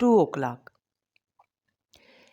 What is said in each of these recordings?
2 o'clock।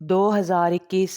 2021,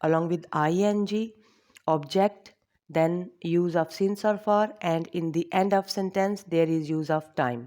along with ing, object, then use of since or for, and in the end of sentence there is use of time.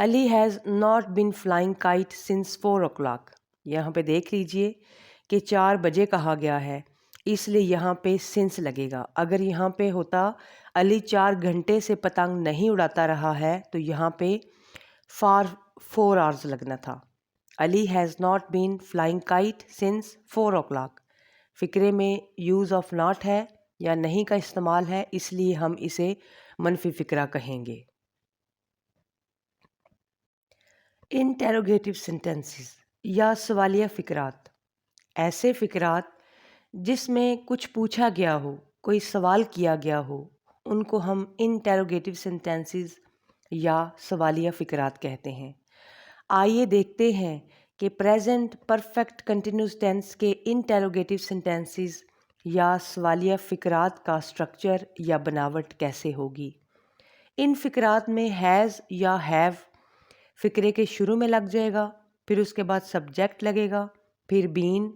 Ali has not been flying kite since 4 o'clock. یہاں پہ دیکھ لیجئے کہ 4 بجے کہا گیا ہے، اس لیے یہاں پہ سنس لگے گا. اگر یہاں پہ ہوتا علی 4 گھنٹے سے پتنگ نہیں اڑاتا رہا ہے تو یہاں پہ فار 4 hours لگنا تھا. Ali has not been flying kite since 4 o'clock. فقرے میں یوز آف ناٹ ہے یا نہیں کا استعمال ہے، اس لیے ہم اسے منفی فقرہ کہیں گے. انٹیروگیٹو سینٹنسز یا سوالیہ فقرات، ایسے فقرات جس میں کچھ پوچھا گیا ہو، کوئی سوال کیا گیا ہو، ان کو ہم انٹیروگیٹو سینٹنسز یا سوالیہ فقرات کہتے ہیں. آئیے دیکھتے ہیں کہ پریزنٹ پرفیکٹ کنٹینیوس ٹینس کے انٹیروگیٹو سینٹنسز یا سوالیہ فقرات کا سٹرکچر یا بناوٹ کیسے ہوگی. ان فقرات میں ہیز یا ہیو فقرے کے شروع میں لگ جائے گا، پھر اس کے بعد سبجیکٹ لگے گا، پھر بین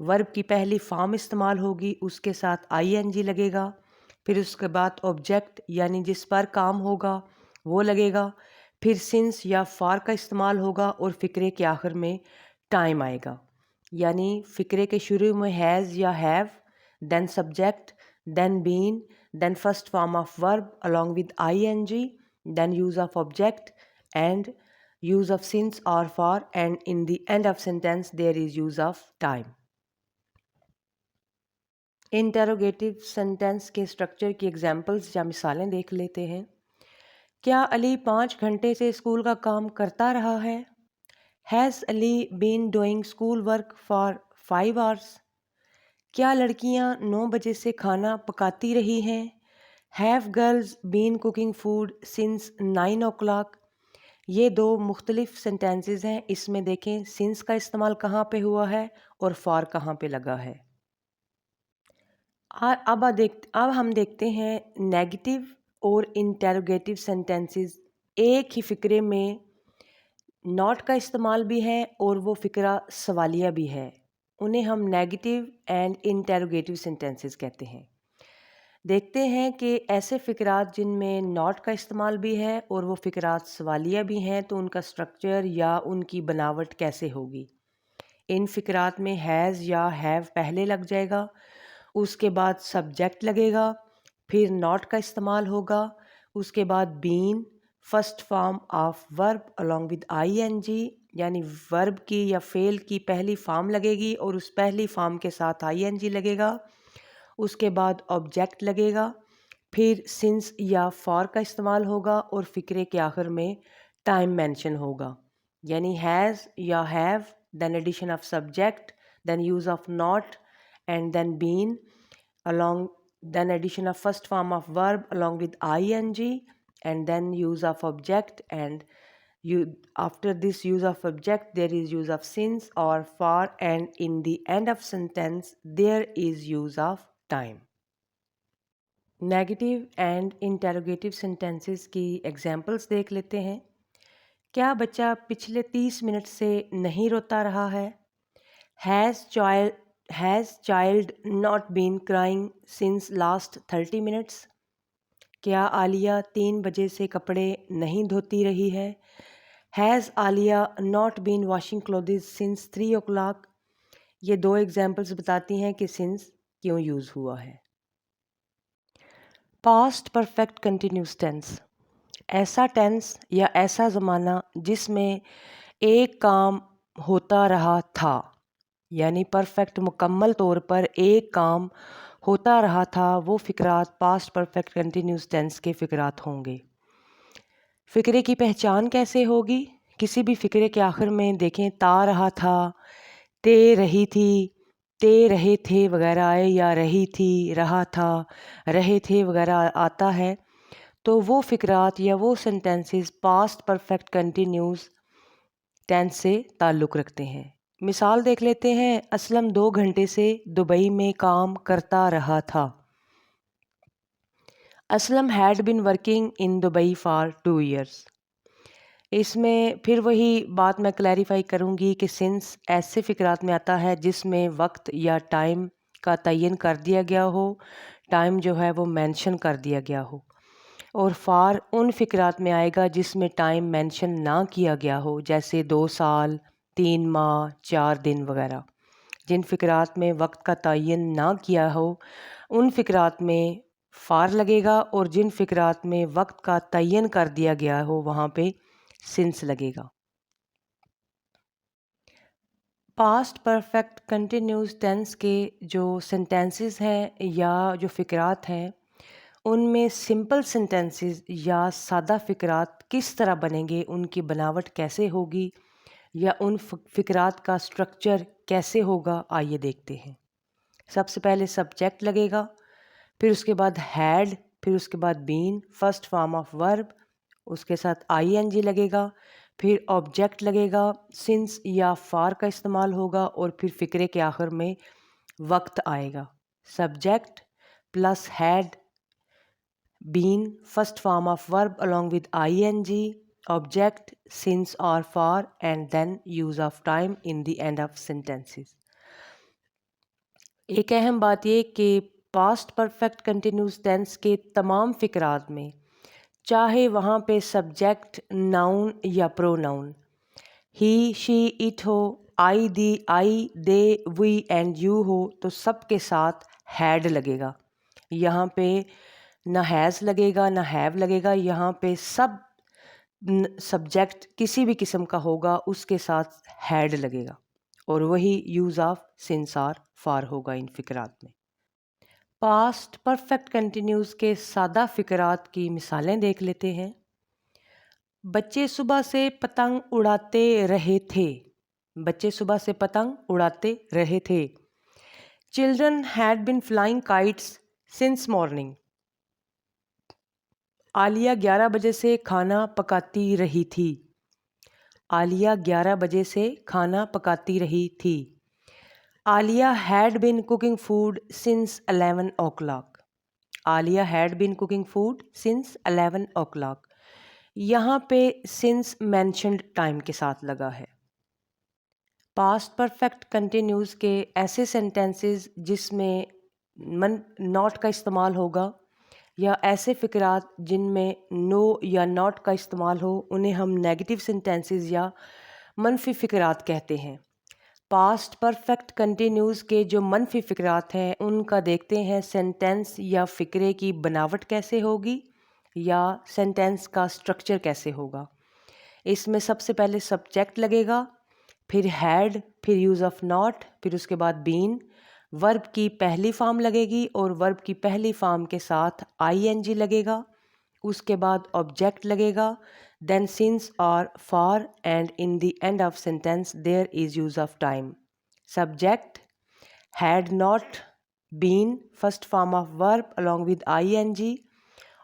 ورب کی پہلی فارم استعمال ہوگی، اس کے ساتھ آئی این جی لگے گا، پھر اس کے بعد آبجیکٹ یعنی جس پر کام ہوگا وہ لگے گا، پھر سنس یا فار کا استعمال ہوگا اور فقرے کے آخر میں ٹائم آئے گا. یعنی فقرے کے شروع میں ہیز یا have, then subject, then been, then first form of verb along with ing, then use of object and use of since or for, and in the end of sentence there is use of time. Interrogative sentence کے structure کی examples یا مثالیں دیکھ لیتے ہیں. کیا علی 5 گھنٹے سے اسکول کا کام کرتا رہا ہے؟ Has Ali been doing school work for 5 hours؟ کیا لڑکیاں 9 بجے سے کھانا پکاتی رہی ہیں؟ Have girls been cooking food since 9 o'clock؟ یہ 2 مختلف سینٹنسز ہیں، اس میں دیکھیں سنس کا استعمال کہاں پہ ہوا ہے اور فار کہاں پہ لگا ہے. اب ہم دیکھتے ہیں نیگیٹو اور انٹیروگیٹو سینٹنسز. ایک ہی فقرے میں ناٹ کا استعمال بھی ہے اور وہ فقرہ سوالیہ بھی ہے، انہیں ہم نیگیٹو اینڈ انٹیروگیٹو سینٹنسز کہتے ہیں. دیکھتے ہیں کہ ایسے فقرات جن میں ناٹ کا استعمال بھی ہے اور وہ فقرات سوالیہ بھی ہیں تو ان کا سٹرکچر یا ان کی بناوٹ کیسے ہوگی. ان فقرات میں ہیز یا ہیو پہلے لگ جائے گا، اس کے بعد سبجیکٹ لگے گا، پھر ناٹ کا استعمال ہوگا، اس کے بعد been first form of verb along with ing یعنی ورب کی یا فعل کی پہلی فارم لگے گی اور اس پہلی فارم کے ساتھ ing لگے گا، اس کے بعد آبجیکٹ لگے گا، پھر سنس یا فار کا استعمال ہوگا اور فقرے کے آخر میں ٹائم مینشن ہوگا. یعنی ہیز یا have, then addition of subject, then use of not and then been then addition of first form of verb along with ing and then use of object, and after this use of object there is use of since or for, and in the end of sentence there is use of time. Negative and interrogative sentences کی examples دیکھ لیتے ہیں. کیا بچہ پچھلے 30 minute سے نہیں روتا رہا ہے؟ Has child not been crying since last 30 minutes؟ کیا عالیہ 3 بجے سے کپڑے نہیں دھوتی رہی ہے؟ Has Aliya not been washing clothes since 3 o'clock؟ یہ 2 ایگزامپلس بتاتی ہیں کہ since کیوں یوز ہوا ہے. پاسٹ پرفیکٹ کنٹینیوس ٹینس، ایسا ٹینس یا ایسا زمانہ جس میں ایک کام ہوتا رہا تھا، یعنی پرفیکٹ مکمل طور پر ایک کام ہوتا رہا تھا، وہ فقرات پاسٹ پرفیکٹ کنٹینیوس ٹینس کے فقرات ہوں گے. فقرے کی پہچان کیسے ہوگی؟ کسی بھی فقرے کے آخر میں دیکھیں تا رہا تھا، تے رہی تھی، تے رہے تھے وغیرہ آئے، یا رہی تھی، رہا تھا، رہے تھے وغیرہ آتا ہے تو وہ فقرات یا وہ sentences past perfect continuous tense سے تعلق رکھتے ہیں. مثال دیکھ لیتے ہیں. اسلم 2 گھنٹے سے دبئی میں کام کرتا رہا تھا. Aslam had been working in Dubai for 2 years. اس میں پھر وہی بات میں کلیریفائی کروں گی کہ سنس ایسے فقرات میں آتا ہے جس میں وقت یا ٹائم کا تعین کر دیا گیا ہو، ٹائم جو ہے وہ مینشن کر دیا گیا ہو. اور فار ان فقرات میں آئے گا جس میں ٹائم مینشن نہ کیا گیا ہو، جیسے 2 سال، 3 ماہ، 4 دن وغیرہ۔ جن فقرات میں وقت کا تعین نہ کیا ہو ان فقرات میں فار لگے گا، اور جن فقرات میں وقت کا تعین کر دیا گیا ہو وہاں پہ سنس لگے گا۔ پاسٹ پرفیکٹ کنٹینیوس ٹینس کے جو سینٹینسز ہیں یا جو فقرات ہیں ان میں سمپل سینٹینسز یا سادہ فقرات کس طرح بنیں گے، ان کی بناوٹ کیسے ہوگی یا ان فقرات کا سٹرکچر کیسے ہوگا، آئیے دیکھتے ہیں۔ سب سے پہلے سبجیکٹ لگے گا، پھر اس کے بعد ہیڈ، پھر اس کے بعد بین، فرسٹ فارم آف ورب، اس کے ساتھ آئی این جی لگے گا، پھر آبجیکٹ لگے گا، سنس یا فار کا استعمال ہوگا، اور پھر فقرے کے آخر میں وقت آئے گا۔ Subject plus had, been, first form of verb along with ing, object, since or for, and then use of time in the end of sentences۔ ایک اہم بات یہ کہ پاسٹ پرفیکٹ کنٹینیوس ٹینس کے تمام فقرات میں چاہے وہاں پہ سبجیکٹ ناؤن یا pronoun, he, she, it ہو، I, the, I, they, we and you ہو، تو سب کے ساتھ ہیڈ لگے گا۔ یہاں پہ نہ ہیز لگے گا نہ ہیو لگے گا، یہاں پہ سب سبجیکٹ کسی بھی قسم کا ہوگا اس کے ساتھ ہیڈ لگے گا، اور وہی یوز آف سنس اور فار ہوگا ان فقرات میں۔ پاسٹ پرفیکٹ کنٹینیوس کے سادہ فقرات کی مثالیں دیکھ لیتے ہیں۔ بچے صبح سے پتنگ اڑاتے رہے تھے، بچے صبح سے پتنگ اڑاتے رہے تھے۔ Children had been flying kites since morning. Aliya 11 بجے سے کھانا پکاتی رہی تھی، عالیہ 11 بجے سے کھانا پکاتی رہی تھی۔ Aliya had been cooking food since 11 o'clock، Aliya had been cooking food since 11 o'clock۔ یہاں پہ سنس مینشنڈ ٹائم کے ساتھ لگا ہے۔ پاسٹ پرفیکٹ کنٹینیوس کے ایسے سینٹینسز جس میں ناٹ کا استعمال ہوگا یا ایسے فقرات جن میں نو یا ناٹ کا استعمال ہو انہیں ہم نیگیٹو سینٹینسز یا منفی فقرات کہتے ہیں۔ پاسٹ پرفیکٹ کنٹینیوس کے جو منفی فقرات ہیں ان کا دیکھتے ہیں سینٹینس یا فقرے کی بناوٹ کیسے ہوگی یا سینٹینس کا سٹرکچر کیسے ہوگا۔ اس میں سب سے پہلے سبجیکٹ لگے گا، پھر ہیڈ، پھر یوز آف ناٹ، پھر اس کے بعد بین، ورب کی پہلی فارم لگے گی اور ورب کی پہلی فارم کے ساتھ آئی این جی لگے گا، اس کے بعد آبجیکٹ لگے گا، دین سنس اور for, and in the end of sentence there is use of time. Subject had, not, been, first form of verb along with I N G,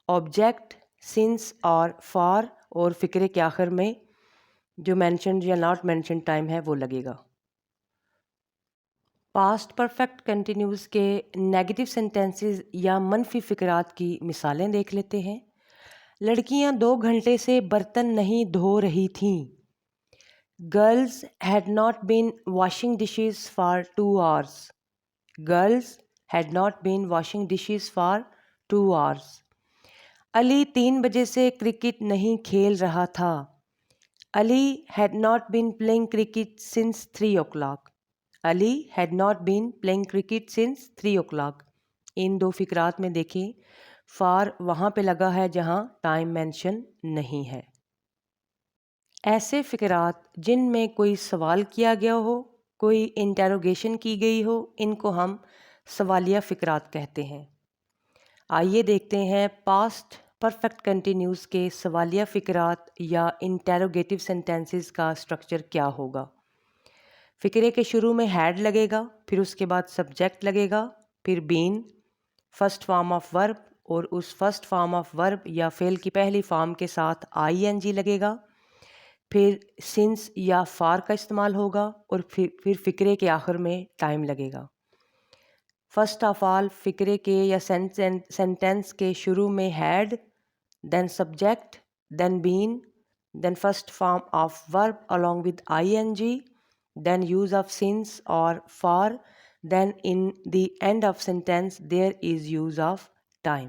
object, since اور for, اور فقرے کے آخر میں جو مینشنڈ یا not mentioned time ہے وہ لگے گا۔ پاسٹ پرفیکٹ کنٹینیوس کے نیگیٹو سینٹینسز یا منفی فقرات کی مثالیں دیکھ لیتے ہیں۔ لڑکیاں 2 گھنٹے سے برتن نہیں دھو رہی تھیں۔ Girls had not been washing dishes for 2 hours، girls had not been washing dishes for 2 hours۔ Ali 3 بجے سے کرکٹ نہیں کھیل رہا تھا، Ali had not been playing cricket since 3 o'clock، Ali had not been playing cricket since 3 o'clock۔ ان 2 فقرات میں دیکھیں فار وہاں پہ لگا ہے جہاں ٹائم مینشن نہیں ہے۔ ایسے فقرات جن میں کوئی سوال کیا گیا ہو، کوئی انٹیروگیشن کی گئی ہو، ان کو ہم سوالیہ فقرات کہتے ہیں۔ آئیے دیکھتے ہیں پاسٹ پرفیکٹ کنٹینیوس کے سوالیہ فقرات یا انٹیروگیٹو سینٹینسز کا سٹرکچر کیا ہوگا۔ فقرے کے شروع میں ہیڈ لگے گا، پھر اس کے بعد سبجیکٹ لگے گا، پھر بین، فرسٹ فارم آف ورب، اور اس فرسٹ فارم آف ورب یا فعل کی پہلی فارم کے ساتھ آئی این جی لگے گا، پھر سنس یا فار کا استعمال ہوگا، اور پھر فقرے کے آخر میں ٹائم لگے گا۔ فرسٹ آف آل فقرے کے یا سینٹینس کے شروع میں had, then subject, then been, then first form of verb along with I N G, then use of since or for, then in the end of sentence there is use of time۔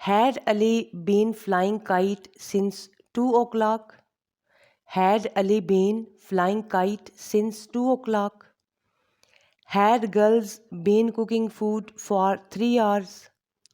Had Ali been flying kite since 2 o'clock? Had Ali been flying kite since 2 o'clock? Had girls been cooking food for 3 hours?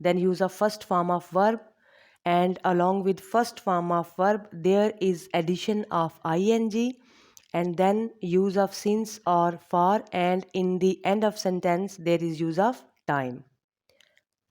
then use of first form of verb, and along with first form of verb there is addition of ing, and then use of since or for, and in the end of sentence there is use of time.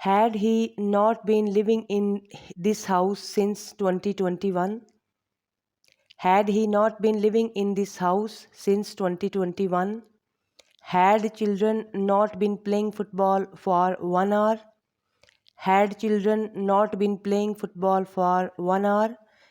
Had he not been living in this house since 2021? Had he not been living in this house since 2021? Had children not been playing football for 1 hour? Had children not been playing football for 1 hour?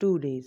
2 days।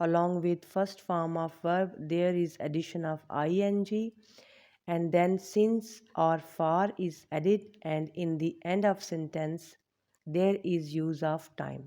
along with first form of verb there is addition of ing, and then since or for is added, and in the end of sentence there is use of time।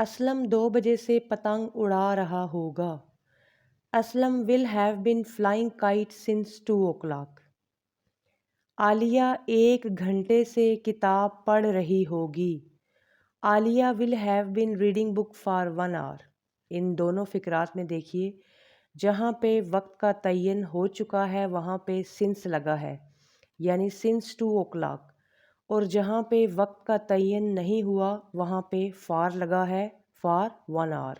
Aslam 2 بجے سے پتنگ اڑا رہا ہوگا. Aslam will have been flying kite since 2 o'clock. عالیہ 1 گھنٹے سے کتاب پڑھ رہی ہوگی. عالیہ will have been reading book for 1 hour. ان دونوں فقرات میں دیکھیے جہاں پہ وقت کا تعین ہو چکا ہے وہاں پہ since لگا ہے یعنی since 2 o'clock، اور جہاں پہ وقت کا تعین نہیں ہوا وہاں پہ for لگا ہے for 1 hour.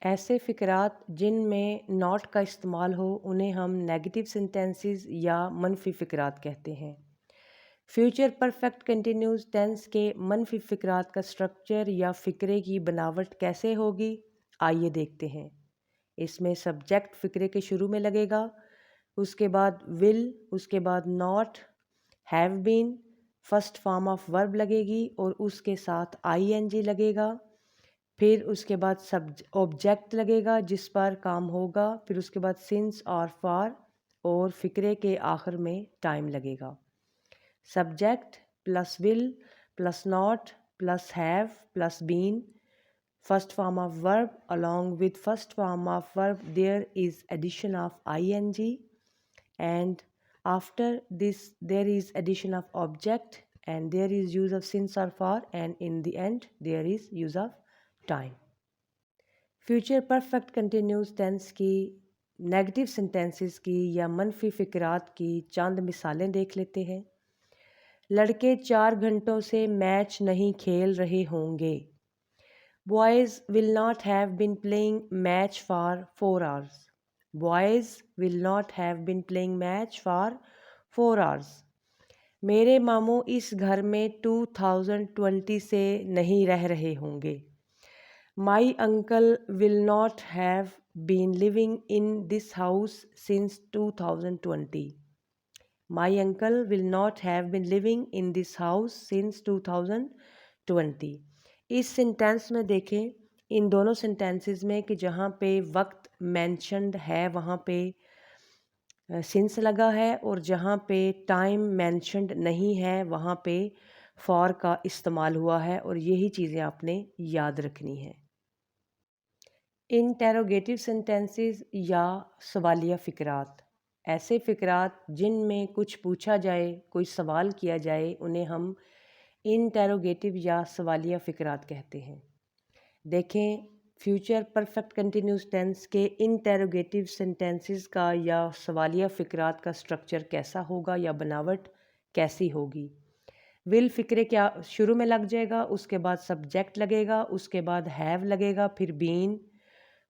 ایسے فقرات جن میں not کا استعمال ہو انہیں ہم نیگیٹو سینٹینسز یا منفی فقرات کہتے ہیں. فیوچر پرفیکٹ کنٹینیوس ٹینس کے منفی فقرات کا سٹرکچر یا فقرے کی بناوٹ کیسے ہوگی آئیے دیکھتے ہیں. اس میں سبجیکٹ فقرے کے شروع میں لگے گا، اس کے بعد will، اس کے بعد not، have been، first form of ورب لگے گی اور اس کے ساتھ ing لگے گا. پھر اس کے بعد آبجیکٹ لگے گا جس پر کام ہوگا، پھر اس کے بعد since اور for، اور فقرے کے آخر میں ٹائم لگے گا. Subject plus will plus not plus have plus been، first form of verb. Along with first form of verb there is addition of ing, and after this there is addition of object, and there is use of since or for, and in the end there is use of time. Future perfect continuous tense کی negative sentences کی یا منفی فقرات کی چند مثالیں دیکھ لیتے ہیں. لڑکے 4 گھنٹوں سے میچ نہیں کھیل رہے ہوں گے. Boys will not have been playing match for 4 hours. Boys will not have been playing match for 4 hours. میرے ماموں اس گھر میں 2020 سے نہیں رہ رہے ہوں گے. My uncle will not have been living in this house since 2020. My uncle will not have been living in this house since 2020. اس سینٹینس میں دیکھیں ان دونوں سینٹینسز میں کہ جہاں پہ وقت مینشنڈ ہے وہاں پہ since لگا ہے، اور جہاں پہ ٹائم مینشنڈ نہیں ہے وہاں پہ for کا استعمال ہوا ہے، اور یہی چیزیں آپ نے یاد رکھنی ہیں. انٹیروگیٹو سینٹینسز یا سوالیہ فقرات، ایسے فقرات جن میں کچھ پوچھا جائے، کوئی سوال کیا جائے، انہیں ہم انٹیروگیٹو یا سوالیہ فقرات کہتے ہیں. دیکھیں فیوچر پرفیکٹ کنٹینیوس ٹینس کے انٹیروگیٹو سینٹینسز کا یا سوالیہ فقرات کا سٹرکچر کیسا ہوگا یا بناوٹ کیسی ہوگی. will فقرے کیا شروع میں لگ جائے گا، اس کے بعد سبجیکٹ لگے گا، اس کے بعد have لگے گا، پھر been،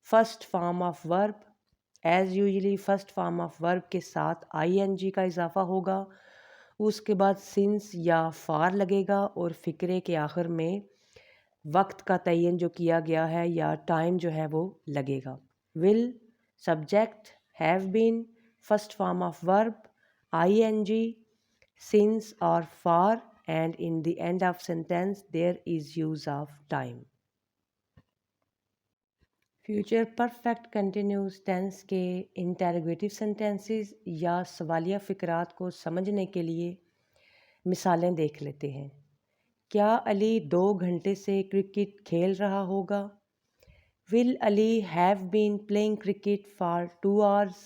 فرسٹ فارم آف ورب. As usually first form of ورب کے ساتھ ing کا اضافہ ہوگا، اس کے بعد since یا for لگے گا، اور فقرے کے آخر میں وقت کا تعین جو کیا گیا ہے یا ٹائم جو ہے وہ لگے گا. will subject, have been first form of ورب، ing since اور for, and in the end of sentence there is use of time. Future perfect continuous tense کے انٹیروگیٹو سینٹینسز یا سوالیہ فقرات کو سمجھنے کے لیے مثالیں دیکھ لیتے ہیں. کیا علی 2 گھنٹے سے کرکٹ کھیل رہا ہوگا؟ Will Ali have been playing cricket for 2 hours?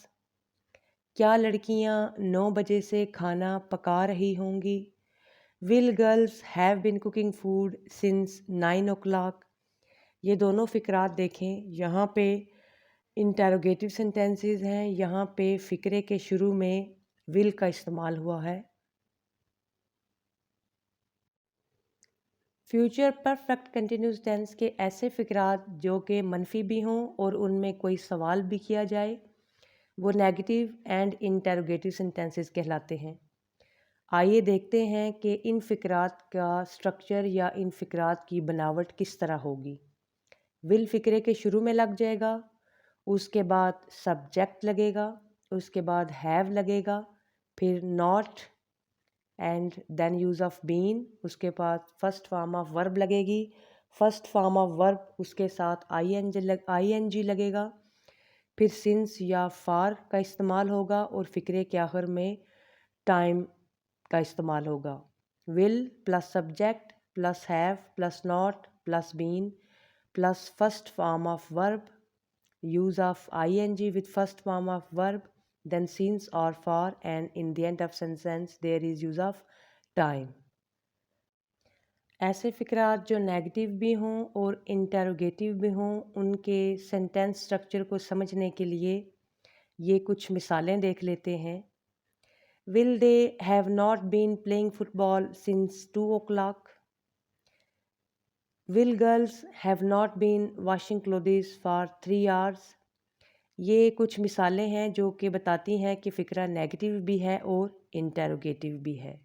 کیا لڑکیاں 9 بجے سے کھانا پکا رہی ہوں گی؟ Will girls have been cooking food since 9 o'clock? یہ دونوں فقرات دیکھیں، یہاں پہ انٹیروگیٹو سینٹینسز ہیں، یہاں پہ فقرے کے شروع میں will کا استعمال ہوا ہے. فیوچر پرفیکٹ کنٹینیوس ٹینس کے ایسے فقرات جو کہ منفی بھی ہوں اور ان میں کوئی سوال بھی کیا جائے وہ نیگیٹو اینڈ انٹیروگیٹو سینٹینسز کہلاتے ہیں. آئیے دیکھتے ہیں کہ ان فقرات کا سٹرکچر یا ان فقرات کی بناوٹ کس طرح ہوگی. will فقرے کے شروع میں لگ جائے گا، اس کے بعد سبجیکٹ لگے گا، اس کے بعد have لگے گا، پھر not and then use of been، اس کے بعد فرسٹ فارم آف ورب لگے گی، فرسٹ فارم آف ورب اس کے ساتھ ing لگے گا، پھر since یا for کا استعمال ہوگا، اور فقرے کے آخر میں ٹائم کا استعمال ہوگا. will plus subject plus have plus not plus been plus first form of verb, use of ing with first form of verb, then since or for, and in the end of sentence there is use of time. ایسے فقرات جو negative بھی ہوں اور interrogative بھی ہوں، ان کے sentence structure کو سمجھنے کے لیے یہ کچھ مثالیں دیکھ لیتے ہیں۔ Will they have not been playing football since 2 o'clock? Will girls have not been washing clothes for 3 hours? یہ کچھ مثالیں ہیں جو کہ بتاتی ہیں کہ فقرہ نیگیٹو بھی ہے اور انٹروگیٹو بھی ہے۔